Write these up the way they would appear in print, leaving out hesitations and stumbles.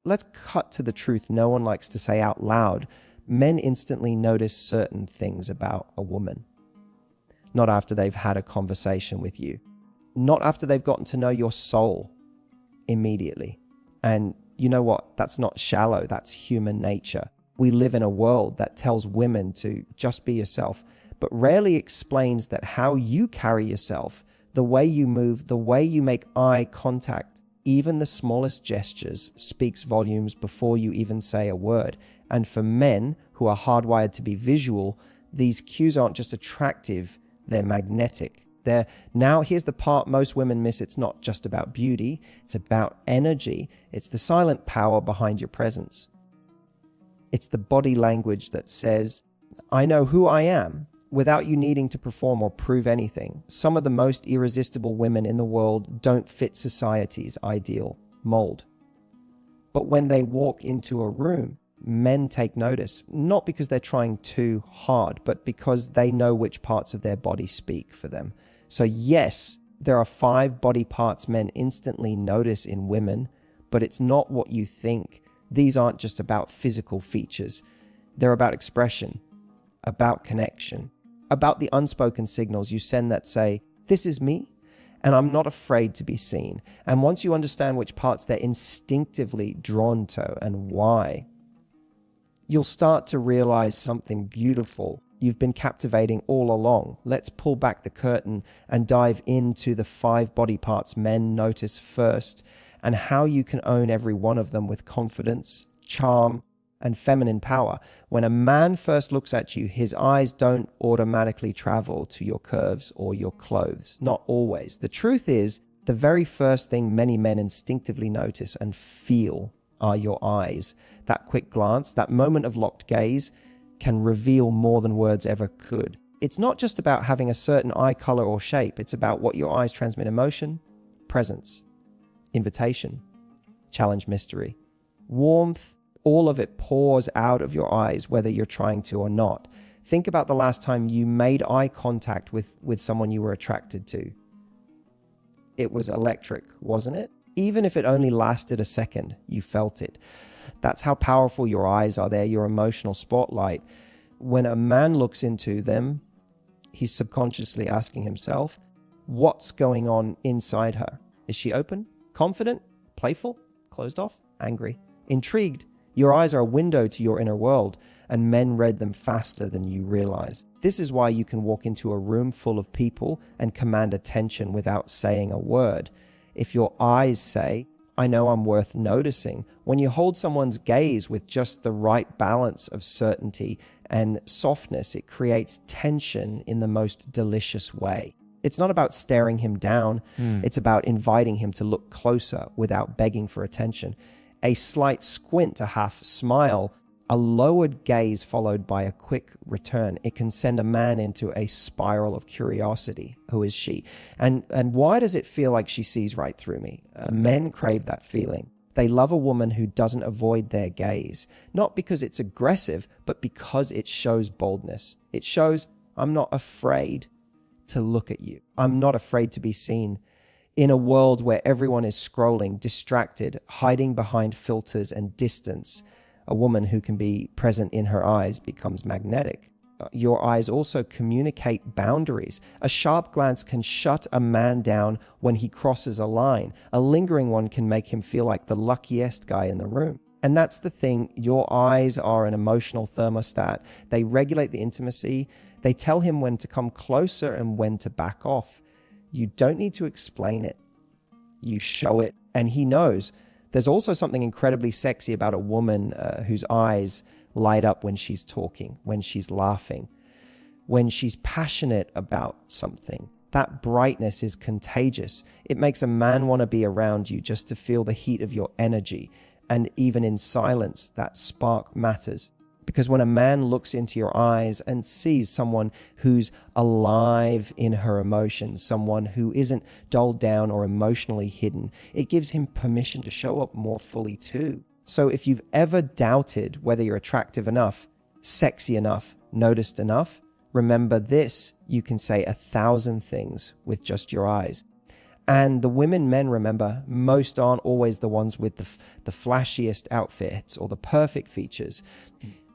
let's cut to the truth no one likes to say out loud. Men instantly notice certain things about a woman. Not after they've had a conversation with you. Not after they've gotten to know your soul immediately. And you know what? That's not shallow. That's human nature. We live in a world that tells women to just be yourself, but rarely explains that how you carry yourself, the way you move, the way you make eye contact, even the smallest gestures speaks volumes before you even say a word. And for men who are hardwired to be visual, these cues aren't just attractive, they're magnetic. Now here's the part most women miss. It's not just about beauty, it's about energy. It's the silent power behind your presence. It's the body language that says, I know who I am, without you needing to perform or prove anything. Some of the most irresistible women in the world don't fit society's ideal mold. But when they walk into a room, men take notice, not because they're trying too hard, but because they know which parts of their body speak for them. So yes, there are 5 body parts men instantly notice in women, but it's not what you think. These aren't just about physical features. They're about expression, about connection, about the unspoken signals you send that say, this is me, and I'm not afraid to be seen. And once you understand which parts they're instinctively drawn to and why, you'll start to realize something beautiful you've been captivating all along. Let's pull back the curtain and dive into the 5 body parts men notice first, and how you can own every one of them with confidence, charm, and feminine power. When a man first looks at you, his eyes don't automatically travel to your curves or your clothes. Not always. The truth is, the very first thing many men instinctively notice and feel are your eyes. That quick glance, that moment of locked gaze, can reveal more than words ever could. It's not just about having a certain eye color or shape. It's about what your eyes transmit: emotion, presence, invitation, challenge, mystery, warmth. All of it pours out of your eyes, whether you're trying to or not. Think about the last time you made eye contact with someone you were attracted to. It was electric, wasn't it? Even if it only lasted a second, you felt it. That's how powerful your eyes are. They're your emotional spotlight. When a man looks into them, he's subconsciously asking himself, what's going on inside her? Is she open, confident, playful, closed off, angry, intrigued? Your eyes are a window to your inner world, and men read them faster than you realize. This is why you can walk into a room full of people and command attention without saying a word. If your eyes say, I know I'm worth noticing, when you hold someone's gaze with just the right balance of certainty and softness, it creates tension in the most delicious way. It's not about staring him down. It's about inviting him to look closer without begging for attention. A slight squint, a half smile, a lowered gaze followed by a quick return. It can send a man into a spiral of curiosity. Who is she? And why does it feel like she sees right through me? Men crave that feeling. They love a woman who doesn't avoid their gaze, not because it's aggressive, but because it shows boldness. It shows, I'm not afraid to look at you. I'm not afraid to be seen. In a world where everyone is scrolling, distracted, hiding behind filters and distance, a woman who can be present in her eyes becomes magnetic. Your eyes also communicate boundaries. A sharp glance can shut a man down when he crosses a line. A lingering one can make him feel like the luckiest guy in the room. And that's the thing. Your eyes are an emotional thermostat. They regulate the intimacy. They tell him when to come closer and when to back off. You don't need to explain it. You show it, and he knows. There's also something incredibly sexy about a woman whose eyes light up when she's talking, when she's laughing, when she's passionate about something. That brightness is contagious. It makes a man want to be around you just to feel the heat of your energy. And even in silence, that spark matters. Because when a man looks into your eyes and sees someone who's alive in her emotions, someone who isn't dulled down or emotionally hidden, it gives him permission to show up more fully too. So if you've ever doubted whether you're attractive enough, sexy enough, noticed enough, remember this: you can say 1,000 things with just your eyes. And the women men, remember, most aren't always the ones with the flashiest outfits or the perfect features.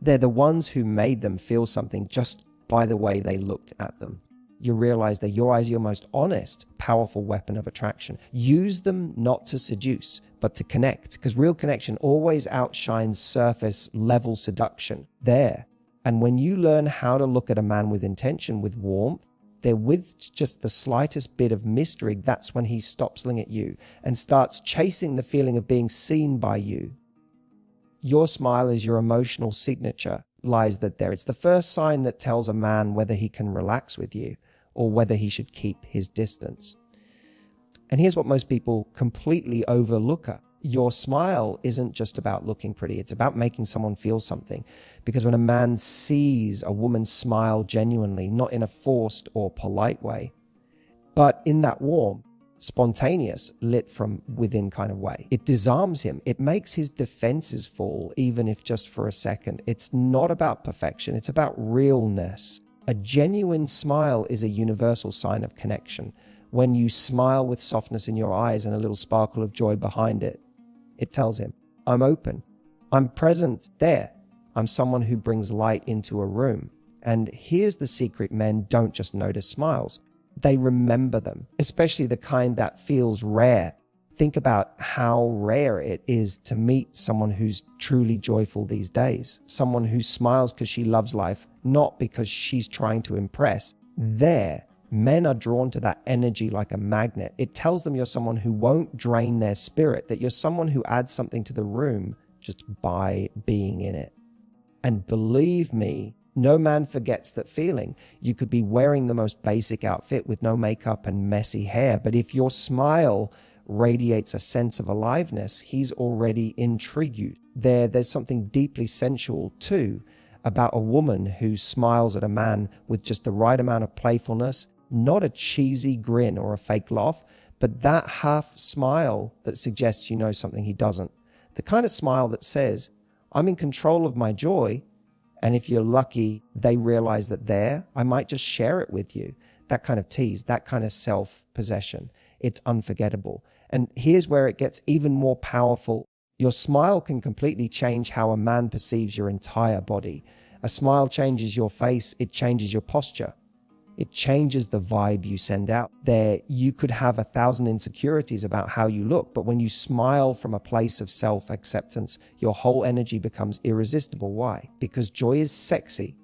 They're the ones who made them feel something just by the way they looked at them. You realize that your eyes are your most honest, powerful weapon of attraction. Use them not to seduce, but to connect, because real connection always outshines surface level seduction there. And when you learn how to look at a man with intention, with warmth, there with just the slightest bit of mystery, that's when he stops looking at you and starts chasing the feeling of being seen by you. Your smile is your emotional signature, lies that there. It's the first sign that tells a man whether he can relax with you or whether he should keep his distance. And here's what most people completely overlook. Your smile isn't just about looking pretty. It's about making someone feel something. Because when a man sees a woman smile genuinely, not in a forced or polite way, but in that warm, spontaneous, lit from within kind of way, it disarms him. It makes his defenses fall, even if just for a second. It's not about perfection. It's about realness. A genuine smile is a universal sign of connection. When you smile with softness in your eyes and a little sparkle of joy behind it, it tells him, I'm open. I'm present there. I'm someone who brings light into a room. And here's the secret: men don't just notice smiles. They remember them, especially the kind that feels rare. Think about how rare it is to meet someone who's truly joyful these days. Someone who smiles because she loves life, not because she's trying to impress. There, men are drawn to that energy like a magnet. It tells them you're someone who won't drain their spirit, that you're someone who adds something to the room just by being in it. And believe me, no man forgets that feeling. You could be wearing the most basic outfit with no makeup and messy hair, but if your smile radiates a sense of aliveness, he's already intrigued. There's something deeply sensual too about a woman who smiles at a man with just the right amount of playfulness, not a cheesy grin or a fake laugh, but that half smile that suggests you know something he doesn't. The kind of smile that says, I'm in control of my joy, and if you're lucky, they realize that I might just share it with you. That kind of tease, that kind of self-possession. It's unforgettable. And here's where it gets even more powerful. Your smile can completely change how a man perceives your entire body. A smile changes your face, it changes your posture. It changes the vibe you send out. There, you could have 1,000 insecurities about how you look, but when you smile from a place of self-acceptance, your whole energy becomes irresistible. Why? Because joy is sexy.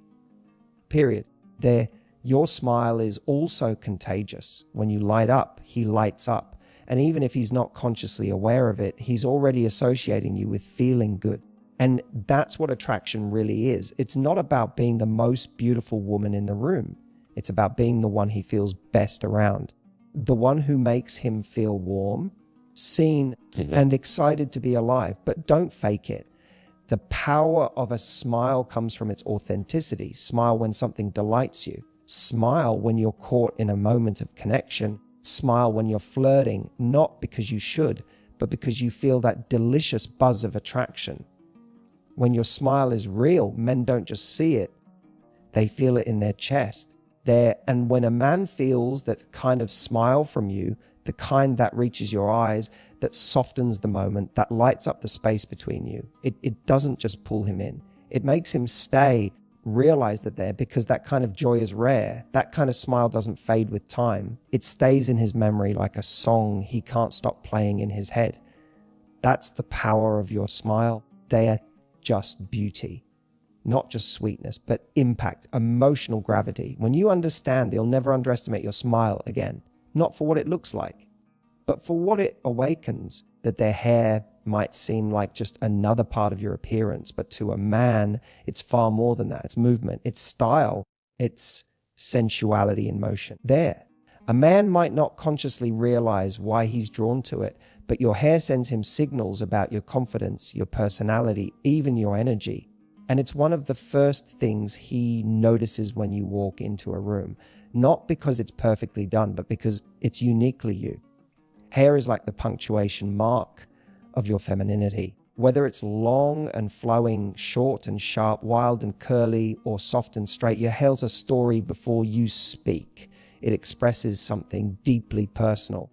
Period. There, your smile is also contagious. When you light up, he lights up. And even if he's not consciously aware of it, he's already associating you with feeling good. And that's what attraction really is. It's not about being the most beautiful woman in the room. It's about being the one he feels best around. The one who makes him feel warm, seen, and excited to be alive. But don't fake it. The power of a smile comes from its authenticity. Smile when something delights you. Smile when you're caught in a moment of connection. Smile when you're flirting, not because you should, but because you feel that delicious buzz of attraction. When your smile is real, men don't just see it. They feel it in their chest. And when a man feels that kind of smile from you, the kind that reaches your eyes, that softens the moment, that lights up the space between you, it doesn't just pull him in. It makes him stay, realize that because that kind of joy is rare. That kind of smile doesn't fade with time. It stays in his memory like a song he can't stop playing in his head. That's the power of your smile. They are just beauty. Not just sweetness, but impact, emotional gravity. When you understand, you'll never underestimate your smile again. Not for what it looks like, but for what it awakens. That their hair might seem like just another part of your appearance, but to a man, it's far more than that. It's movement, it's style, it's sensuality in motion. There. A man might not consciously realize why he's drawn to it, but your hair sends him signals about your confidence, your personality, even your energy. And it's one of the first things he notices when you walk into a room. Not because it's perfectly done, but because it's uniquely you. Hair is like the punctuation mark of your femininity. Whether it's long and flowing, short and sharp, wild and curly, or soft and straight, your hair tells a story before you speak. It expresses something deeply personal.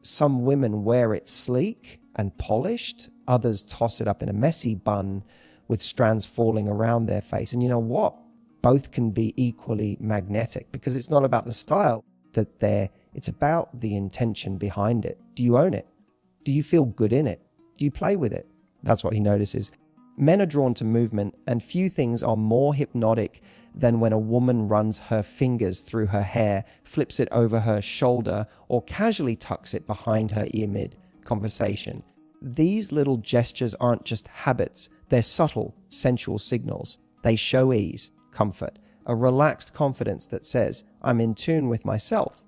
Some women wear it sleek and polished. Others toss it up in a messy bun with strands falling around their face. And you know what? Both can be equally magnetic, because it's not about the style it's about the intention behind it. Do you own it? Do you feel good in it? Do you play with it? That's what he notices. Men are drawn to movement, and few things are more hypnotic than when a woman runs her fingers through her hair, flips it over her shoulder, or casually tucks it behind her ear mid-conversation. These little gestures aren't just habits, they're subtle, sensual signals. They show ease, comfort, a relaxed confidence that says, I'm in tune with myself.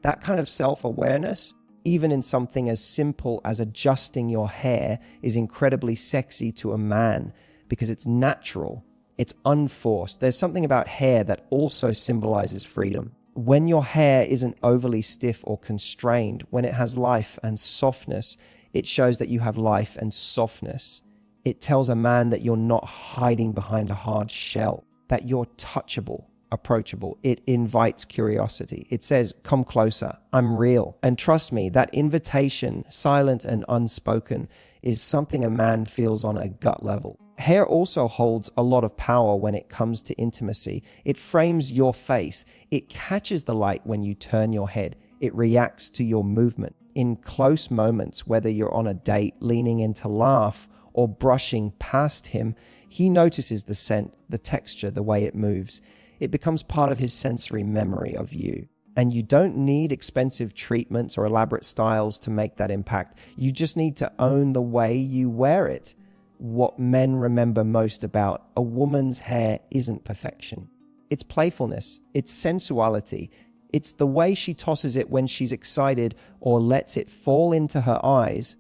That kind of self-awareness, even in something as simple as adjusting your hair, is incredibly sexy to a man because it's natural, it's unforced. There's something about hair that also symbolizes freedom. When your hair isn't overly stiff or constrained, when it has life and softness, it shows that you have life and softness. It tells a man that you're not hiding behind a hard shell, that you're touchable, approachable. It invites curiosity. It says, come closer, I'm real. And trust me, that invitation, silent and unspoken, is something a man feels on a gut level. Hair also holds a lot of power when it comes to intimacy. It frames your face. It catches the light when you turn your head. It reacts to your movement. In close moments, whether you're on a date, leaning in to laugh, or brushing past him, he notices the scent, the texture, the way it moves. It becomes part of his sensory memory of you. And you don't need expensive treatments or elaborate styles to make that impact. You just need to own the way you wear it. What men remember most about a woman's hair isn't perfection. It's playfulness, it's sensuality. It's the way she tosses it when she's excited or lets it fall into her eyes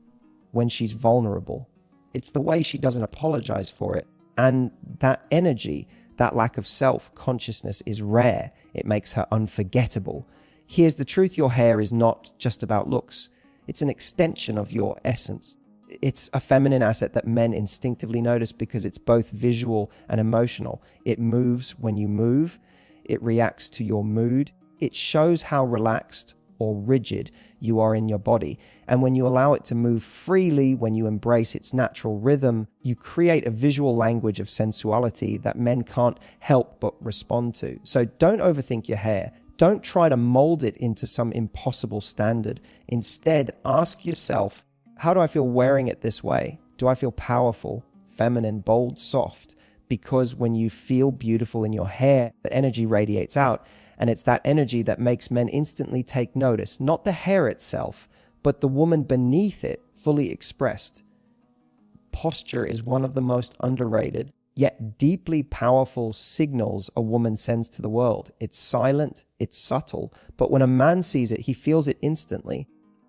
when she's vulnerable. It's the way she doesn't apologize for it. And that energy, that lack of self-consciousness is rare. It makes her unforgettable. Here's the truth: your hair is not just about looks. It's an extension of your essence. It's a feminine asset that men instinctively notice because it's both visual and emotional. It moves when you move. It reacts to your mood. It shows how relaxed or rigid you are in your body. And when you allow it to move freely, when you embrace its natural rhythm, you create a visual language of sensuality that men can't help but respond to. So don't overthink your hair. Don't try to mold it into some impossible standard. Instead, ask yourself, how do I feel wearing it this way? Do I feel powerful, feminine, bold, soft? Because when you feel beautiful in your hair, the energy radiates out. And it's that energy that makes men instantly take notice, not the hair itself, but the woman beneath it, fully expressed. Posture is one of the most underrated, yet deeply powerful signals a woman sends to the world. It's silent, it's subtle, but when a man sees it, he feels it instantly.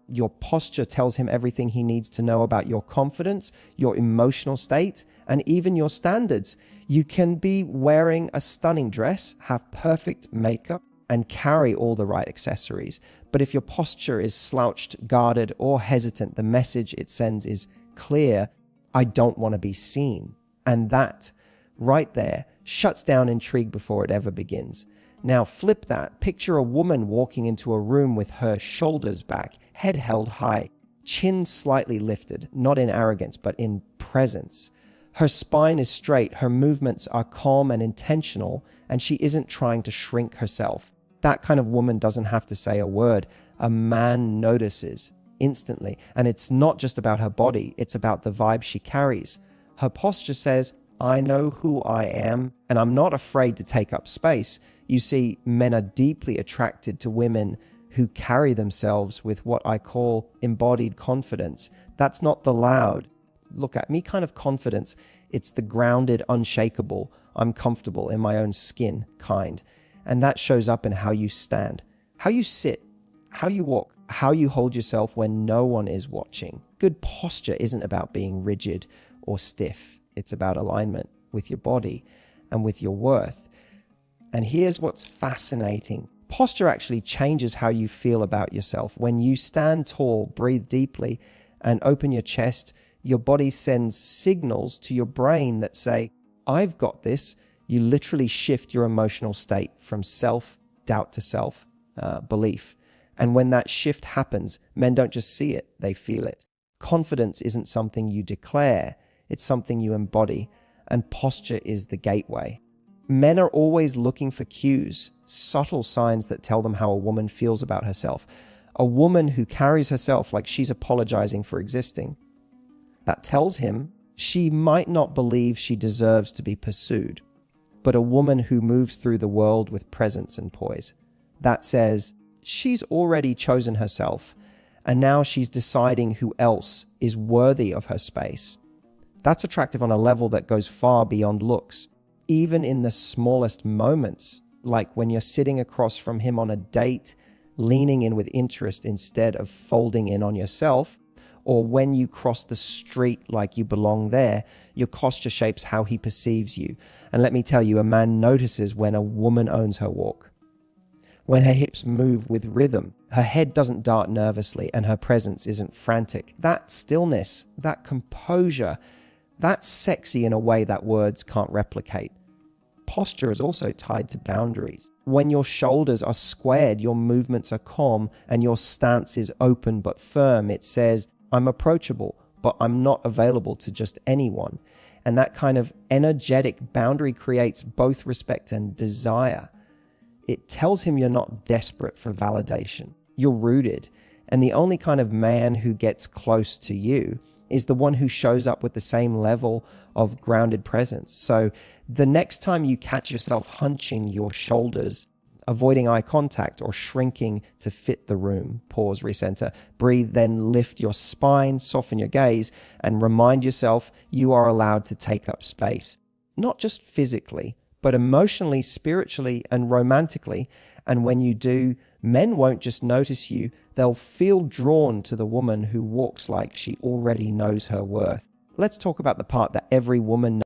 Your posture tells him everything he needs to know about your confidence, your emotional state, and even your standards. You can be wearing a stunning dress, have perfect makeup, and carry all the right accessories. But if your posture is slouched, guarded, or hesitant, the message it sends is clear: I don't want to be seen. And that, right there, shuts down intrigue before it ever begins. Now flip that. Picture a woman walking into a room with her shoulders back, head held high, chin slightly lifted, not in arrogance, but in presence. Her spine is straight, her movements are calm and intentional, and she isn't trying to shrink herself. That kind of woman doesn't have to say a word. A man notices instantly. And it's not just about her body, it's about the vibe she carries. Her posture says, I know who I am, and I'm not afraid to take up space. You see, men are deeply attracted to women who carry themselves with what I call embodied confidence. That's not the loud, look at me kind of confidence. It's the grounded, unshakable, I'm comfortable in my own skin kind. And that shows up in how you stand, how you sit, how you walk, how you hold yourself when no one is watching. Good posture isn't about being rigid or stiff. It's about alignment with your body and with your worth. And here's what's fascinating. Posture actually changes how you feel about yourself. When you stand tall, breathe deeply, and open your chest, your body sends signals to your brain that say, I've got this. You literally shift your emotional state from self-doubt to self-belief. And when that shift happens, men don't just see it, they feel it. Confidence isn't something you declare, it's something you embody, and posture is the gateway. Men are always looking for cues, subtle signs that tell them how a woman feels about herself. A woman who carries herself like she's apologizing for existing. That tells him she might not believe she deserves to be pursued, but a woman who moves through the world with presence and poise. That says she's already chosen herself, and now she's deciding who else is worthy of her space. That's attractive on a level that goes far beyond looks. Even in the smallest moments, like when you're sitting across from him on a date, leaning in with interest instead of folding in on yourself, or when you cross the street like you belong there, your posture shapes how he perceives you. And let me tell you, a man notices when a woman owns her walk. When her hips move with rhythm, her head doesn't dart nervously, and her presence isn't frantic. That stillness, that composure, that's sexy in a way that words can't replicate. Posture is also tied to boundaries. When your shoulders are squared, your movements are calm, and your stance is open but firm. It says, I'm approachable, but I'm not available to just anyone. And that kind of energetic boundary creates both respect and desire. It tells him you're not desperate for validation. You're rooted. And the only kind of man who gets close to you is the one who shows up with the same level of grounded presence. So the next time you catch yourself hunching your shoulders, avoiding eye contact, or shrinking to fit the room, pause, recenter, breathe, then lift your spine, soften your gaze, and remind yourself you are allowed to take up space. Not just physically, but emotionally, spiritually, and romantically. And when you do, men won't just notice you, they'll feel drawn to the woman who walks like she already knows her worth. Let's talk about the part that every woman knows